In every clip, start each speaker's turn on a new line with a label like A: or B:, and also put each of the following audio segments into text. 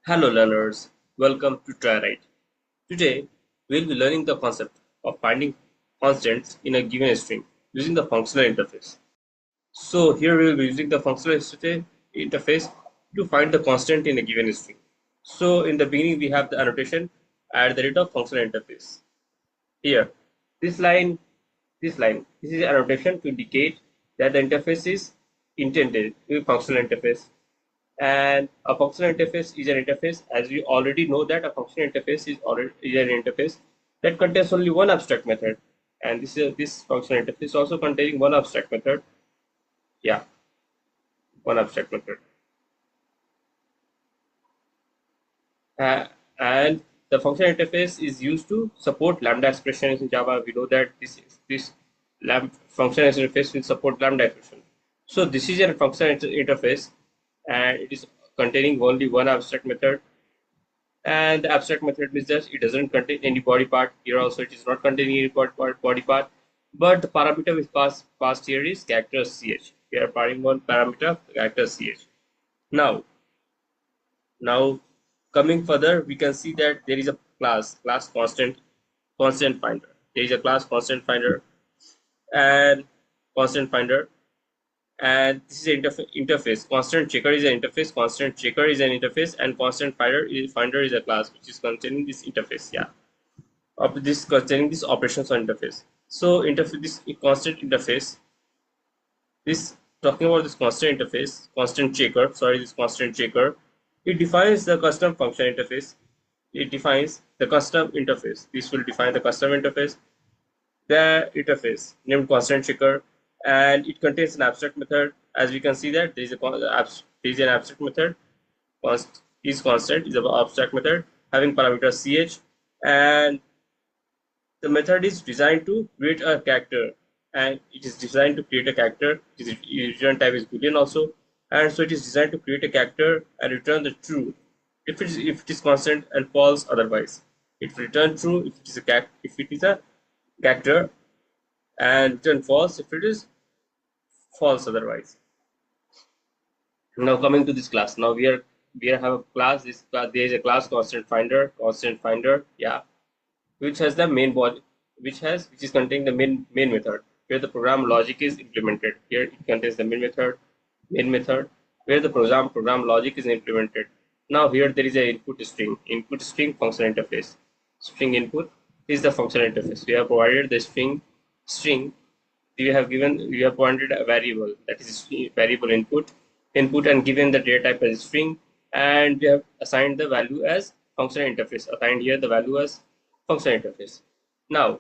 A: Hello learners, welcome to Triaright. Today, we'll be learning the concept of finding constants in a given string using the functional interface. So here we will be using the functional interface to find the constant in a given string. So in the beginning we have the annotation at the rate of functional interface. Here, this line, this is an annotation to indicate that the interface is intended to be functional interface. And a functional interface is an interface, as we already know that a functional interface is an interface that contains only one abstract method, and this functional interface also containing one abstract method. Yeah, one abstract method. Uh, and the functional interface is used to support lambda expressions in Java. We know that this functional interface will support lambda expression. So this is a functional interface, and it is containing only one abstract method. And the abstract method means that it doesn't contain any body part. Here also it is not containing any body part, but the parameter which passed here is character ch. We are passing one parameter character ch. Now coming further, we can see that there is a class constant finder. There is a class constant finder and constant finder, and this is an interface. Constant checker is an interface. Constant checker is an interface, and constant finder is a class which is containing this interface. Yeah, of this containing this operations on interface. So interface, this constant interface, this talking about this constant interface, constant checker. Sorry, this constant checker. It defines the custom function interface. It defines the custom interface. This will define the custom interface. The interface named constant checker, and it contains an abstract method. As we can see that there is an abstract method. Is constant is an abstract method having parameter ch, and the method is designed to create a character, and it is designed to create a character. Its return type is boolean also, and so it is designed to create a character and return the true if it is constant and false otherwise. It will return true if it is a character, and return false if it is false otherwise. Now coming to this class, now we have a class. There is a class constant finder, yeah, which has the main body, which is containing the main method where the program logic is implemented. Here it contains the main method where the program logic is implemented. Now here there is a input string function interface. String input is the function interface. We have provided the string. We have pointed a variable, that is variable input and given the data type as string, and we have assigned the value as function interface. Assigned here the value as function interface. Now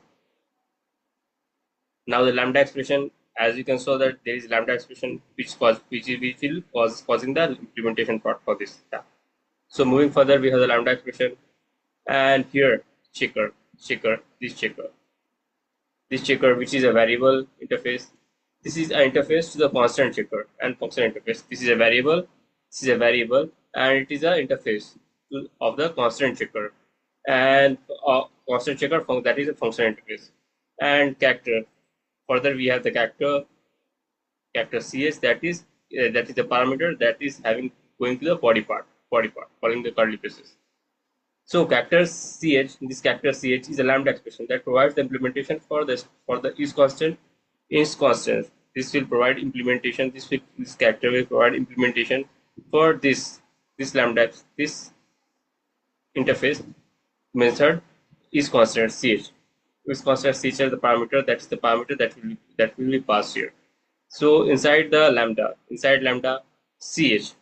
A: the lambda expression, as you can saw that there is lambda expression which will causing the implementation part for this. Yeah. So moving further, we have the lambda expression, and here this checker, which is a variable interface. This is an interface to the constant checker and function interface. This is a variable, and it is an interface of the constant checker and constant checker that is a function interface. And character. Further, we have the character ch, that is the parameter that is going to the body part, following the curly braces. So this character ch is a lambda expression that provides the implementation for the is constant, This will provide implementation. This character will provide implementation for this lambda, this interface method is constant ch. Is constant ch is the parameter, that is the parameter that will be passed here. So inside lambda ch,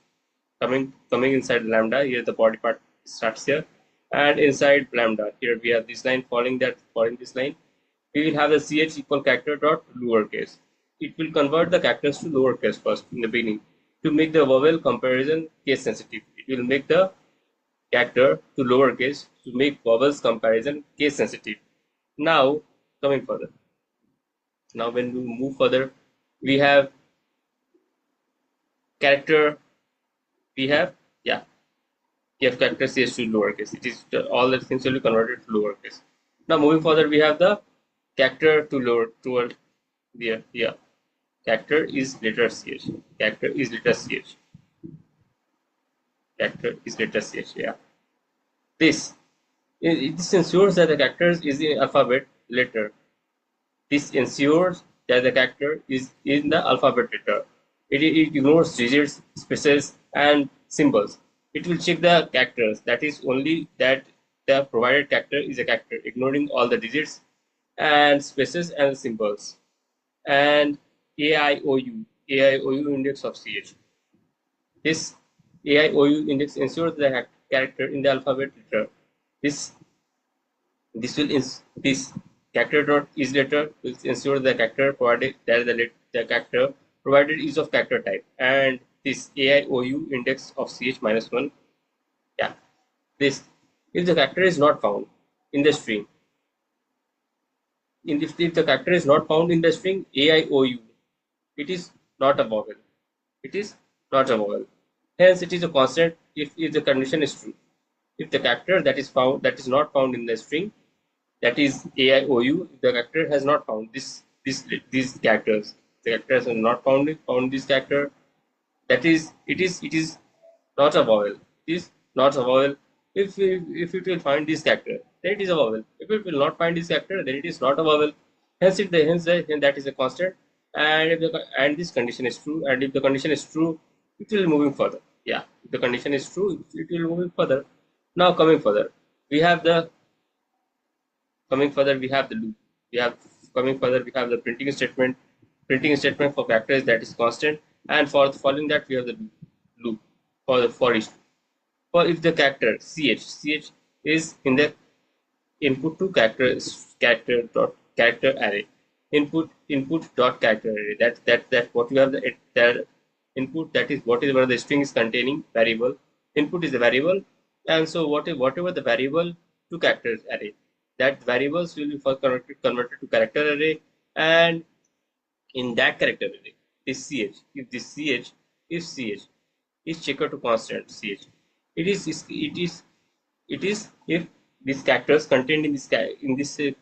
A: coming inside lambda, here the body part starts here, and inside lambda here we have this line following this line. We will have the ch equal character dot lowercase. It will convert the characters to lowercase first in the beginning to make the vowel comparison case sensitive. It will make the character to lowercase to make vowels comparison case sensitive. Now coming further. Now when we move further, we have character. We have character ch to lowercase. It is all the things will be converted to lowercase. Now moving further, we have the character to lower toward here. Yeah, character is letter ch. Character is letter CH. Yeah. This this ensures that the character is in alphabet letter. This ensures that the character is in the alphabet letter. It ignores digits, spaces, and symbols. It will check the characters. That is only that the provided character is a character, ignoring all the digits and spaces and symbols. And AIOU index of CH. This AIOU index ensures the character in the alphabet letter. This this character dot is letter will ensure the character provided that the character provided is of character type, and this AIOU index of CH minus one. Yeah, this if the character is not found in the string, if the character is not found in the string AIOU, it is not a vowel. It is not a vowel. Hence, it is a constant if the condition is true. If the character that is not found in the string, that is AIOU, the character has not found these characters. The characters are not found this character. That is it is not a vowel. It is not a vowel. If it will find this character, then it is a vowel. If it will not find this character, then it is not a vowel. Hence that is a constant. And and this condition is true, and if the condition is true, it will moving further. Yeah, if the condition is true, it will moving further. Now coming further, we have the coming further we have the loop. We have coming further we have the printing statement. Printing statement for characters that is constant, and for following that we have the loop for the for each. For if the ch is in the input to character array, input dot character array. That what you have the input, that is what is where the string is containing variable. Input is the variable, and so whatever the variable to character array, that variables will be first converted to character array, and in that character array, this ch if ch is checker to constant ch, it is if these characters contained in this ch,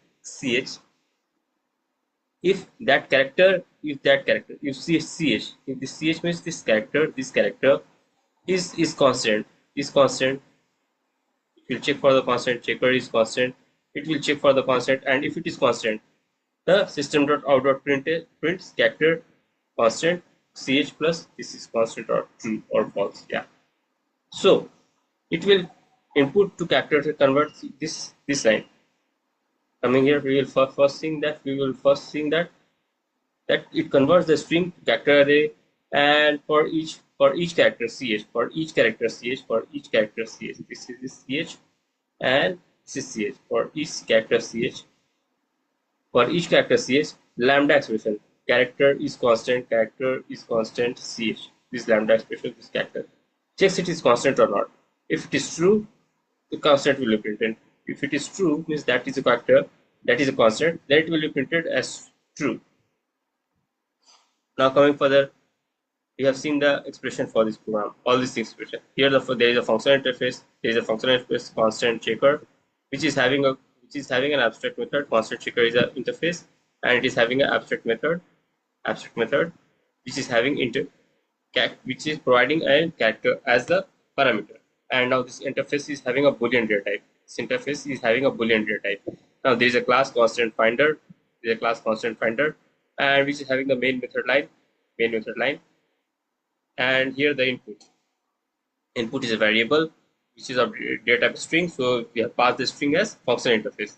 A: if that character if ch if this ch means this character is constant, it will check for the constant. Checker is constant, it will check for the constant, and if it is constant, the system.out.print prints character constant ch plus this is constant or true or false. Yeah, so it will input to character to convert this line. Coming here, we will first seeing that it converts the string to character array, and for each character ch, this is this ch, and this is ch. For each character ch, lambda expression, character is constant ch. This lambda expression, this character checks it is constant or not. If it is true, the constant will be printed. If it is true, means that is a character, that is a constant, then it will be printed as true. Now coming further, we have seen the expression for this program, all these expression. Here there is a functional interface, constant checker, which is having an abstract method. Constant checker is an interface, and it is having an abstract method, which is having which is providing a character as the parameter. And now this interface is having a boolean data type. Now there is a class constant finder, and which is having the main method line, and here the input is a variable which is of data type string, so we have passed the string as function interface.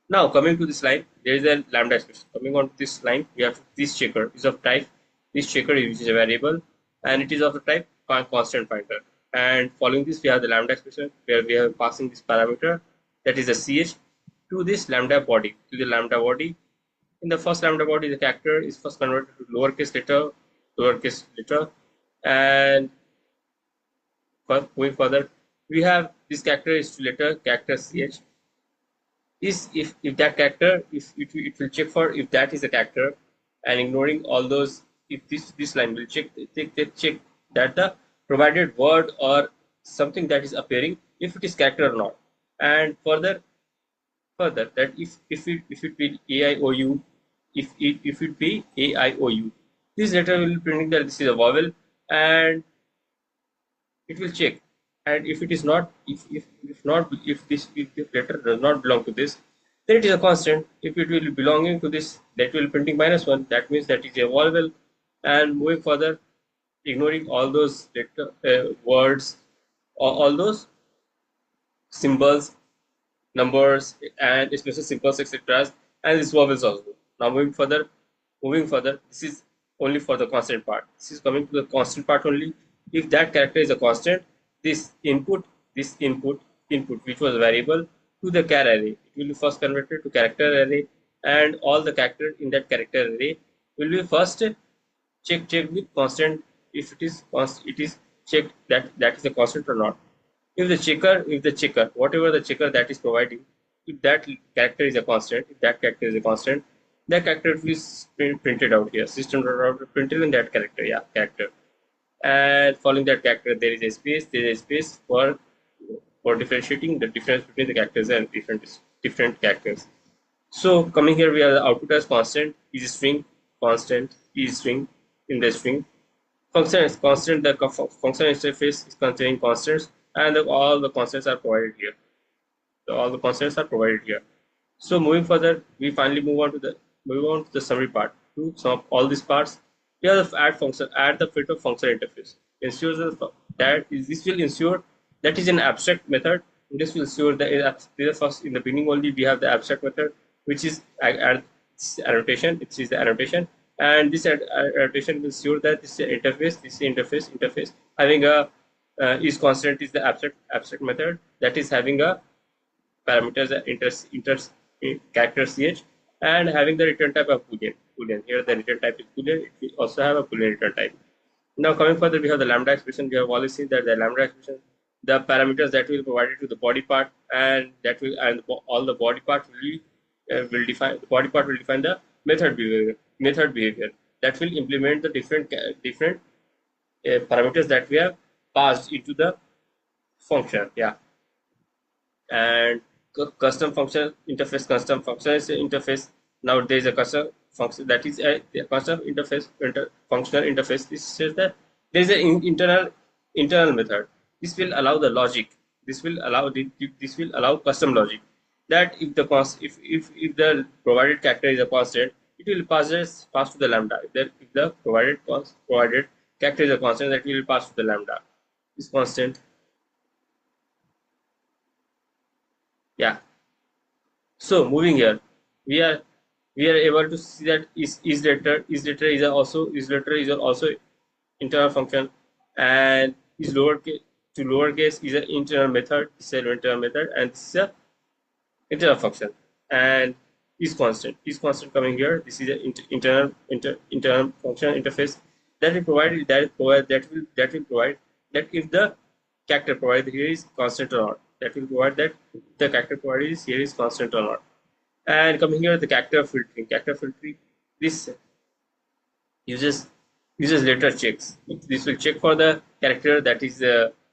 A: Now coming to this line, there is a lambda expression. Coming on to this line, we have this checker is of type, which is a variable, and it is of the type constant finder. And following this, we have the lambda expression where we are passing this parameter, that is the ch, to this lambda body. In the first lambda body, the character is first converted to lowercase letter, and going further, we have this character is to letter character ch. Is if that character, if it will check for if that is a character, and ignoring all those, if this line will check that the provided word or something that is appearing, if it is character or not. And further that if it be AIOU, if it be AIOU, this letter will be printing that this is a vowel, and it will check and if it is not, if this letter does not belong to this, then it is a constant. If it will be belonging to this, that will printing -1, that means that is a vowel. And moving further, ignoring all those letter, words, all those symbols, numbers, and especially symbols, etc. And these vowels also. Now moving further, this is only for the constant part. This is coming to the constant part only. If that character is a constant, this input, which was variable to the char array, it will be first converted to character array, and all the character in that character array will be first check with constant. If it is it is checked that is a constant or not. If the checker, whatever the checker that is providing, if that character is a constant, that character is printed out here. System printed in that character, character. And following that character, there is a space. There is a space for differentiating the difference between the characters and different characters. So coming here, we have the output as constant, is string, constant, is string in the string. Function is constant. The function interface is containing constants, and all the constants are provided here. So all the constants are provided here. So moving further, we finally move on to the summary part. To sum up all these parts, here the add the fit of function interface. Ensures this will ensure that is an abstract method. This will ensure that first in the beginning only we have the abstract method, which is annotation. It is the annotation, and this annotation will ensure that this interface having a is constant is the abstract method that is having a parameters inter character ch, and having the return type of boolean. Here the return type is boolean. It will also have a boolean return type. Now coming further, we have the lambda expression. We have always seen that the lambda expression, the parameters that will be provided to the body part, and all the body part will define the body part will define the method behavior that will implement the different parameters that we have passed into the function. And custom function interface. Custom function is interface. Now there is a custom function that is a custom interface functional interface. This says that there is an internal method. This will allow the logic. This will allow custom logic that if the provided character is a constant, it will pass to the lambda. If the provided character is a constant, that will pass to the lambda. This constant. Yeah. So moving here, we are able to see that is letter is also internal function, and is lowercase is an internal method. This is an internal method, and this is a internal function. And is constant coming here. This is an internal function interface that will provide that if the character provided here is constant or not. That will provide that the character provided is here is constant or not. And coming here, the character filtering. This uses letter checks. This will check for the character that is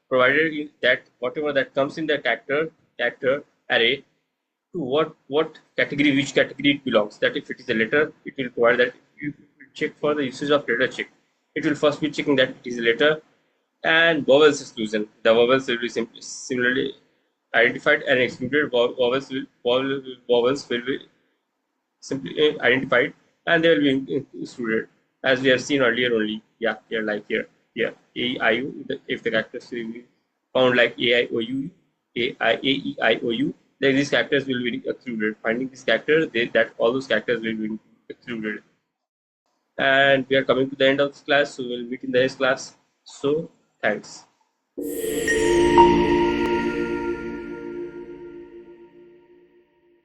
A: provided in that whatever that comes in the character array to what category, which category it belongs. That if it is a letter, it will provide that. You check for the usage of letter check. It will first be checking that it is a letter. And vowels exclusion. The vowels will be similarly identified and excluded. Vowels will be simply identified, and they will be excluded, as we have seen earlier only. Here, like here, A E I U. If the characters will be found like A I O U, A E I O U, then these characters will be excluded. Finding these characters, that all those characters will be excluded. And we are coming to the end of this class, so we'll meet in the next class. So thanks.